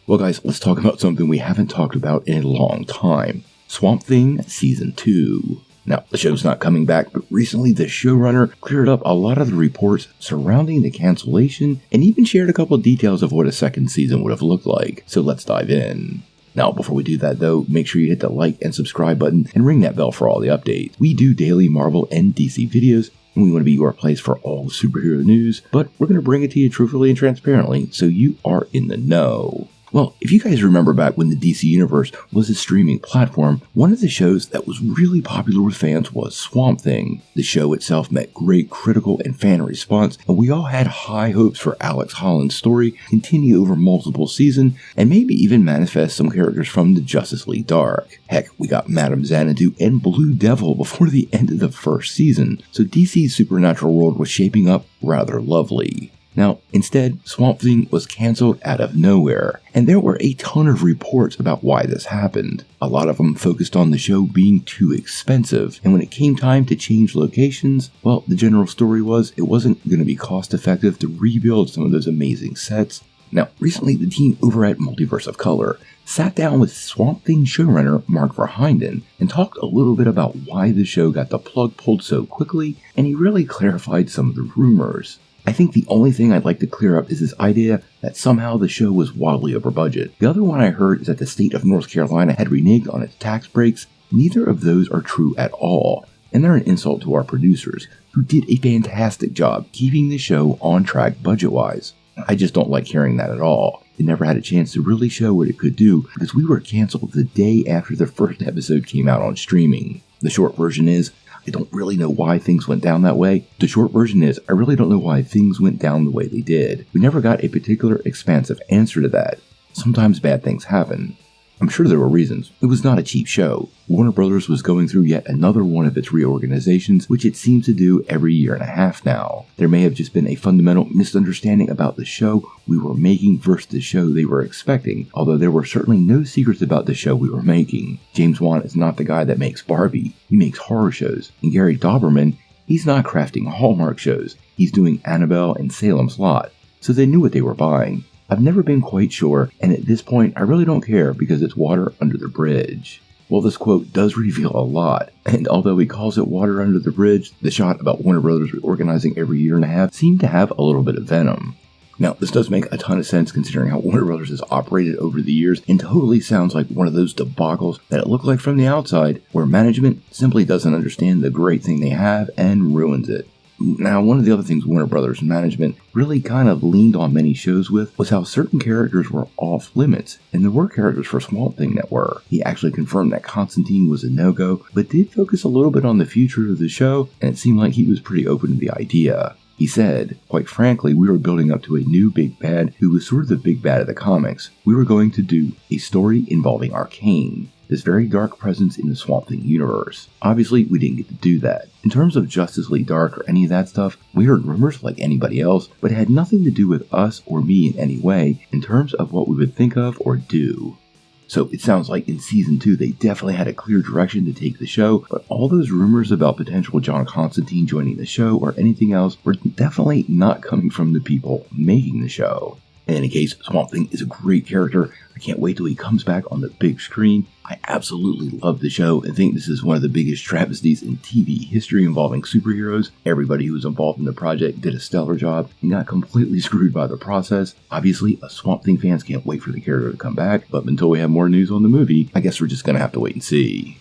Well guys, let's talk about something we haven't talked about in a long time. Swamp Thing Season 2. Now, the show's not coming back, but recently the showrunner cleared up a lot of the reports surrounding the cancellation and even shared a couple of details of what a second season would have looked like. So let's dive in. Now, before we do that though, make sure you hit the like and subscribe button and ring that bell for all the updates. We do daily Marvel and DC videos, and we want to be your place for all the superhero news, but we're going to bring it to you truthfully and transparently so you are in the know. Well, if you guys remember back when the DC Universe was a streaming platform, one of the shows that was really popular with fans was Swamp Thing. The show itself met great critical and fan response, and we all had high hopes for Alex Holland's story continue over multiple seasons, and maybe even manifest some characters from the Justice League Dark. Heck, we got Madame Xanadu and Blue Devil before the end of the first season, so DC's supernatural world was shaping up rather lovely. Now, instead, Swamp Thing was cancelled out of nowhere, and there were a ton of reports about why this happened. A lot of them focused on the show being too expensive, and when it came time to change locations, well, the general story was it wasn't going to be cost effective to rebuild some of those amazing sets. Now, recently the team over at Multiverse of Color sat down with Swamp Thing showrunner Mark Verheiden and talked a little bit about why the show got the plug pulled so quickly, and he really clarified some of the rumors. I think the only thing I'd like to clear up is this idea that somehow the show was wildly over budget. The other one I heard is that the state of North Carolina had reneged on its tax breaks. Neither of those are true at all, and they're an insult to our producers, who did a fantastic job keeping the show on track budget-wise. I just don't like hearing that at all. It never had a chance to really show what it could do because we were canceled the day after the first episode came out on streaming. The short version is, I don't really know why things went down that way. The short version is, I really don't know why things went down the way they did. We never got a particular expansive answer to that. Sometimes bad things happen. I'm sure there were reasons. It was not a cheap show. Warner Brothers was going through yet another one of its reorganizations, which it seems to do every year and a half now. There may have just been a fundamental misunderstanding about the show we were making versus the show they were expecting, although there were certainly no secrets about the show we were making. James Wan is not the guy that makes Barbie. He makes horror shows. And Gary Dauberman, he's not crafting Hallmark shows. He's doing Annabelle and Salem's Lot. So they knew what they were buying. I've never been quite sure, and at this point I really don't care because it's water under the bridge. Well, this quote does reveal a lot, and although he calls it water under the bridge, the shot about Warner Brothers reorganizing every year and a half seemed to have a little bit of venom. Now, this does make a ton of sense considering how Warner Brothers has operated over the years, and totally sounds like one of those debacles that it looked like from the outside, where management simply doesn't understand the great thing they have and ruins it. Now, one of the other things Warner Brothers management really kind of leaned on many shows with was how certain characters were off limits, and there were characters for Swamp Thing that were. He actually confirmed that Constantine was a no-go, but did focus a little bit on the future of the show, and it seemed like he was pretty open to the idea. He said, quite frankly, we were building up to a new big bad who was sort of the big bad of the comics. We were going to do a story involving Arcane, this very dark presence in the Swamp Thing universe. Obviously, we didn't get to do that. In terms of Justice League Dark or any of that stuff, we heard rumors like anybody else, but it had nothing to do with us or me in any way in terms of what we would think of or do. So it sounds like in Season 2 they definitely had a clear direction to take the show, but all those rumors about potential John Constantine joining the show or anything else were definitely not coming from the people making the show. In any case, Swamp Thing is a great character. I can't wait till he comes back on the big screen. I absolutely love the show and think this is one of the biggest travesties in TV history involving superheroes. Everybody who was involved in the project did a stellar job and got completely screwed by the process. Obviously, us Swamp Thing fans can't wait for the character to come back, but until we have more news on the movie, I guess we're just gonna have to wait and see.